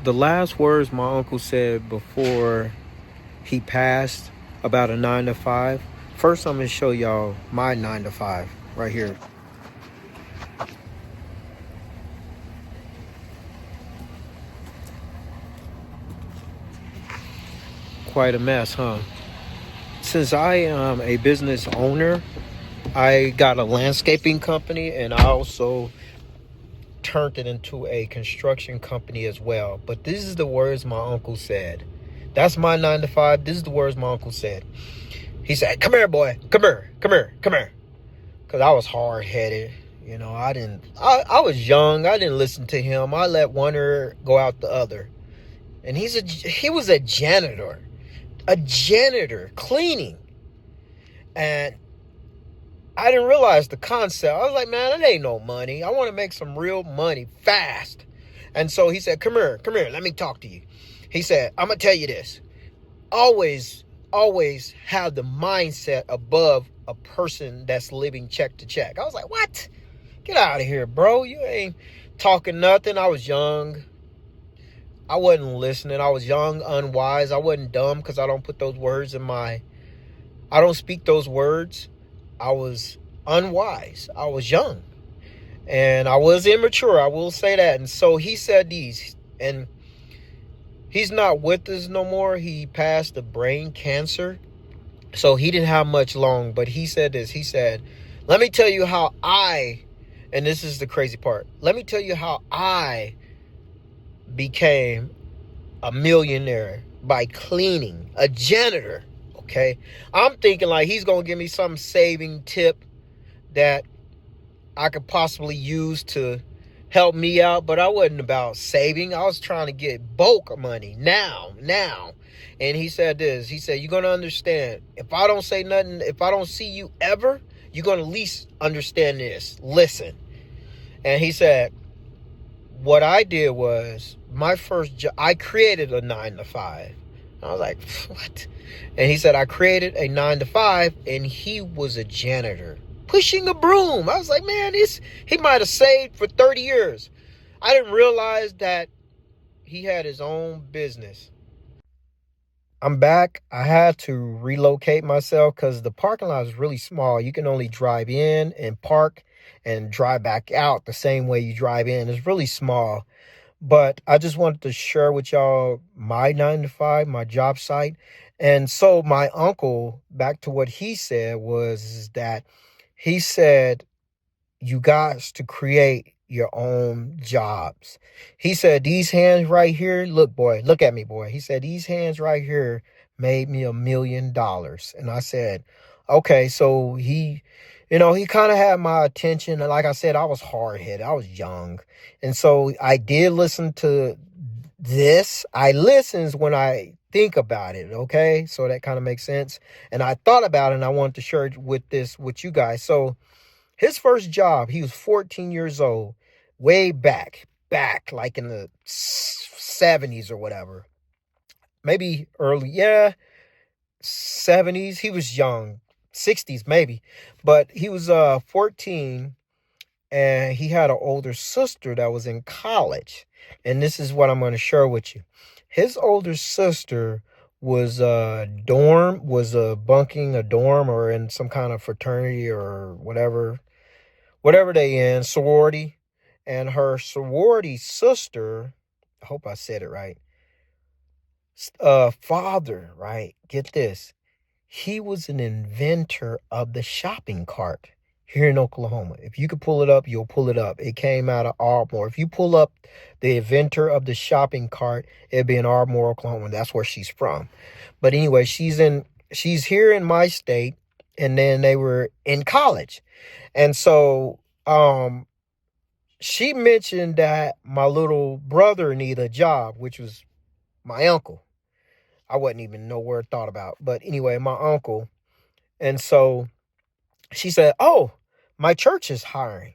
The last words my uncle said before he passed about a 9 to 5. First, I'm going to show y'all my 9 to 5 right here. Quite a mess, huh? Since I am a business owner, I got a landscaping company, and I also turned it into a construction company as well. But this is the words my uncle said. That's my 9 to 5. This is the words my uncle said. He said, "Come here, boy. Come here. Come here. Come here." Because I was hard-headed. You know, I was young. I didn't listen to him. I let one ear go out the other. And he was a janitor. A janitor, cleaning. And I didn't realize the concept. I was like, man, that ain't no money. I want to make some real money fast. And so he said, come here, let me talk to you. He said, I'm going to tell you this. Always have the mindset above a person that's living check to check. I was like, what? Get out of here, bro. You ain't talking nothing. I was young. I wasn't listening. I was young, unwise. I wasn't dumb because I don't put those words I don't speak those words. I was unwise. I was young. And I was immature. I will say that. And so he said these. And he's not with us no more. He passed of brain cancer. So he didn't have much long. But he said this. He said, let me tell you how and this is the crazy part. Let me tell you how I became a millionaire by cleaning, a janitor. Okay, I'm thinking like he's gonna give me some saving tip that I could possibly use to help me out, but I wasn't about saving. I was trying to get bulk money now. And he said this. He said, you're gonna understand. If I don't say nothing, if I don't see you ever, you're gonna at least understand this. Listen. And he said, what I did was my first job. I created a 9 to 5. I was like, what? And he said, I created a 9 to 5, and he was a janitor pushing a broom. I was like, man, he might have saved for 30 years. I didn't realize that he had his own business. I'm back. I had to relocate myself because the parking lot is really small. You can only drive in and park and drive back out the same way you drive in. It's really small. But I just wanted to share with y'all my 9 to 5, my job site. And so my uncle, back to what he said, was that he said, you guys to create your own jobs. He said, these hands right here, look at me, boy. He said, these hands right here made me $1 million. And I said, okay, so he kind of had my attention. And like I said, I was hard-headed. I was young. And so I did listen to this. I listens when I think about it, okay? So that kind of makes sense. And I thought about it, and I wanted to share it with you guys. So his first job, he was 14 years old, way back, like in the 70s or whatever. Maybe early, 70s. He was young, 60s maybe. But he was 14, and he had an older sister that was in college. And this is what I'm going to share with you. His older sister was bunking a dorm or in some kind of fraternity or whatever they in, sorority. And her sorority sister, I hope I said it right, father, right? Get this. He was an inventor of the shopping cart here in Oklahoma. If you could pull it up, you'll pull it up. It came out of Ardmore. If you pull up the inventor of the shopping cart, it'd be in Ardmore, Oklahoma. That's where she's from. But anyway, she's here in my state, and then they were in college. And so she mentioned that my little brother needed a job, which was my uncle. I wasn't even nowhere thought about. But anyway, my uncle. And so she said, oh, my church is hiring.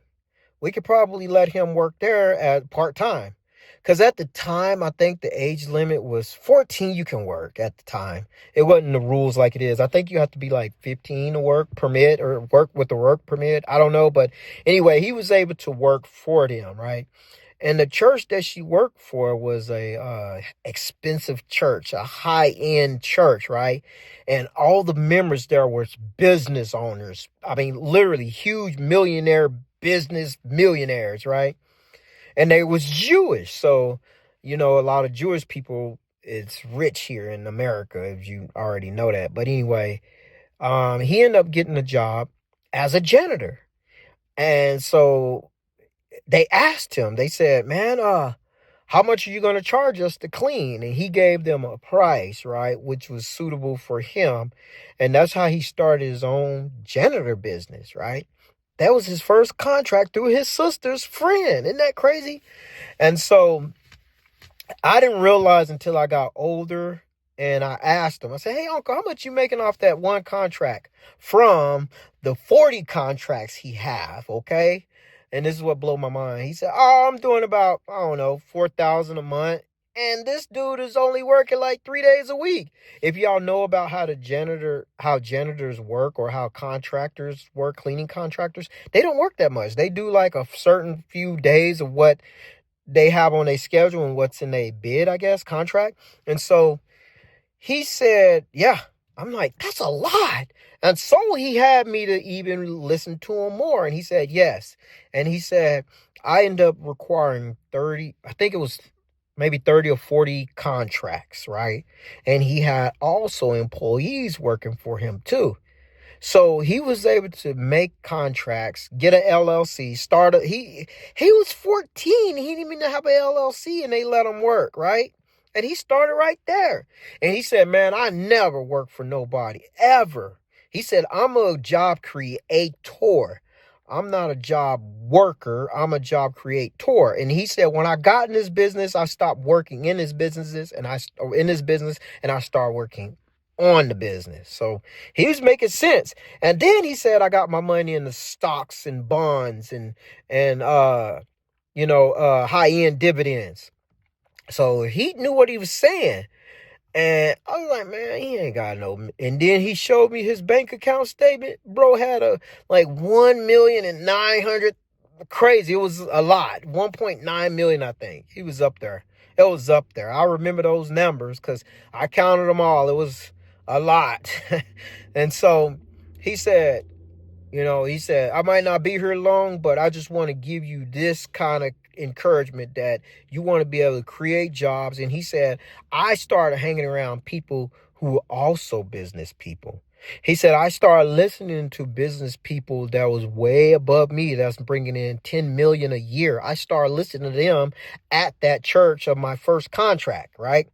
We could probably let him work there at part-time. Because at the time, I think the age limit was 14 you can work at the time. It wasn't the rules like it is. I think you have to be like 15 to work permit or work with the work permit. I don't know. But anyway, he was able to work for them, right? And the church that she worked for was a expensive church, a high-end church, right? And all the members there were business owners. I mean, literally huge millionaire business millionaires, right? And they was Jewish. So, a lot of Jewish people, it's rich here in America, if you already know that. But anyway, he ended up getting a job as a janitor. And so they asked him, they said, man, how much are you going to charge us to clean? And he gave them a price, right, which was suitable for him. And that's how he started his own janitor business, right? That was his first contract through his sister's friend. Isn't that crazy? And so I didn't realize until I got older, and I asked him, I said, hey, uncle, how much you making off that one contract from the 40 contracts he have, okay? And this is what blew my mind. He said, oh, I'm doing about, I don't know, 4,000 a month. And this dude is only working like 3 days a week. If y'all know about how janitors work, or how contractors work, cleaning contractors, they don't work that much. They do like a certain few days of what they have on their schedule and what's in their bid, I guess, contract. And so he said, yeah. I'm like, that's a lot. And so he had me to even listen to him more. And he said, yes. And he said, I end up requiring 30, I think it was maybe 30 or 40 contracts, right? And he had also employees working for him too. So he was able to make contracts, get an LLC, he was 14. He didn't even have an LLC, and they let him work, right? And he started right there. And he said, man, I never worked for nobody, ever. He said, I'm a job creator. I'm not a job worker. I'm a job creator. And he said, when I got in this business, I stopped working in his business, and I started working on the business. So he was making sense. And then he said, I got my money in the stocks and bonds and high-end dividends. So he knew what he was saying. And I was like, man, he ain't got no. And then he showed me his bank account statement. Bro had a like 1,900,000. Crazy. It was a lot. 1.9 million, I think. He was up there. It was up there. I remember those numbers because I counted them all. It was a lot. And so he said, I might not be here long, but I just want to give you this kind of encouragement that you want to be able to create jobs. And he said, I started hanging around people who were also business people. He said, I started listening to business people that was way above me, that's bringing in 10 million a year. I started listening to them at that church of my first contract, right?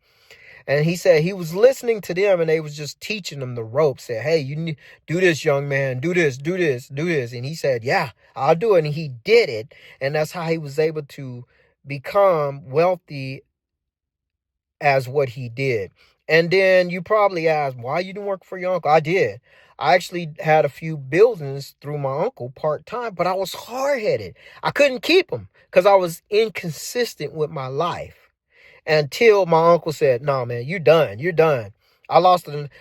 And he said he was listening to them, and they was just teaching him the ropes. Said, hey, you need do this, young man. Do this, do this, do this. And he said, yeah, I'll do it. And he did it. And that's how he was able to become wealthy as what he did. And then you probably ask, why you didn't work for your uncle? I did. I actually had a few buildings through my uncle part-time, but I was hard-headed. I couldn't keep them because I was inconsistent with my life. Until my uncle said, no, man, you're done. You're done. I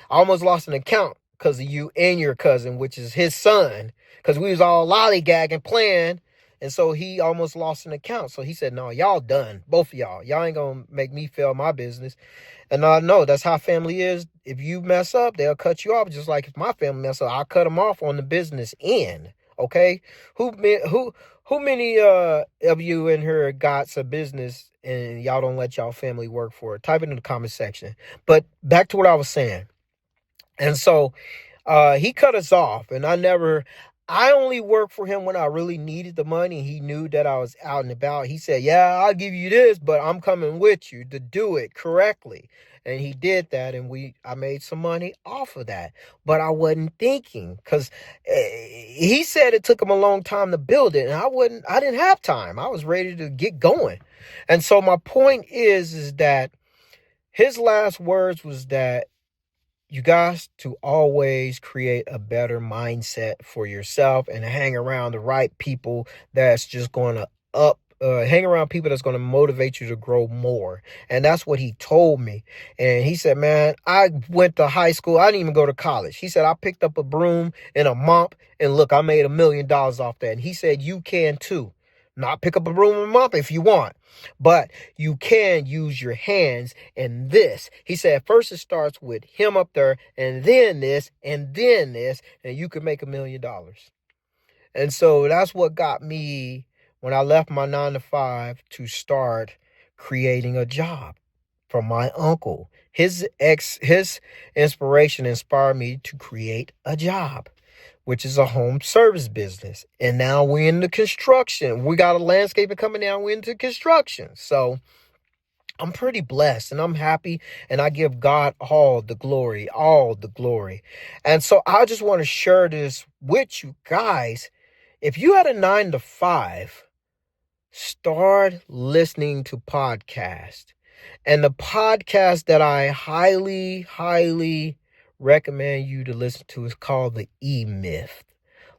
almost lost an account because of you and your cousin, which is his son, because we was all lollygagging, playing. And so he almost lost an account. So he said, no, y'all done. Both of y'all. Y'all ain't going to make me fail my business. And I know that's how family is. If you mess up, they'll cut you off. Just like if my family mess up, I'll cut them off on the business end. Okay? Who many of you in here got a business and y'all don't let y'all family work for it? Type it in the comment section. But back to what I was saying. And so he cut us off, and I only worked for him when I really needed the money. He knew that I was out and about. He said, yeah, I'll give you this, but I'm coming with you to do it correctly. And he did that, and I made some money off of that. But I wasn't thinking, because he said it took him a long time to build it, and I didn't have time. I was ready to get going. And so my point is that his last words was that you guys to always create a better mindset for yourself and hang around the right people that's just going to hang around people that's going to motivate you to grow more. And that's what he told me. And he said, man, I went to high school. I didn't even go to college. He said, I picked up a broom and a mop, and look, I made $1 million off that. And he said, you can too. not pick up a broom and mop if you want, but you can use your hands in this. He said first it starts with him up there, and then this, and then this, and you could make $1 million. And so that's what got me when I left my 9 to 5 to start creating a job from my uncle. His inspiration inspired me to create a job, which is a home service business. And now we're in the construction. We got a landscaping coming down. We're into construction. So I'm pretty blessed and I'm happy, and I give God all the glory, all the glory. And so I just want to share this with you guys. If you had a 9 to 5, start listening to podcasts. And the podcast that I highly, highly recommend you to listen to is called The E-Myth.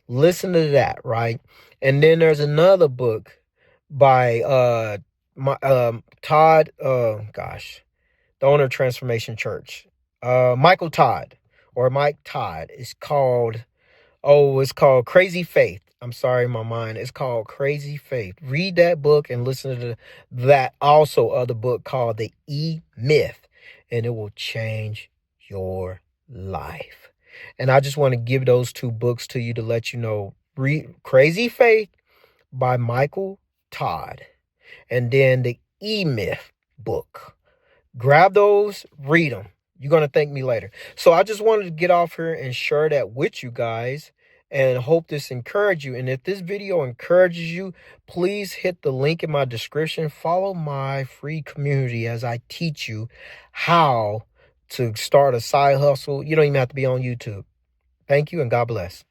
Listen to that, right? And then there's another book by Todd, the owner of Transformation Church, Michael Todd, or Mike Todd. It's called Crazy Faith. I'm sorry, my mind. It's called Crazy Faith. Read that book and listen to that also other book called The E-Myth, and it will change your life. And I just want to give those 2 books to you to let you know. Read Crazy Faith by Michael Todd, and then The E-Myth book. Grab those, read them. You're going to thank me later. So I just wanted to get off here and share that with you guys, and hope this encouraged you. And if this video encourages you, please hit the link in my description. Follow my free community as I teach you how to start a side hustle. You don't even have to be on YouTube. Thank you, and God bless.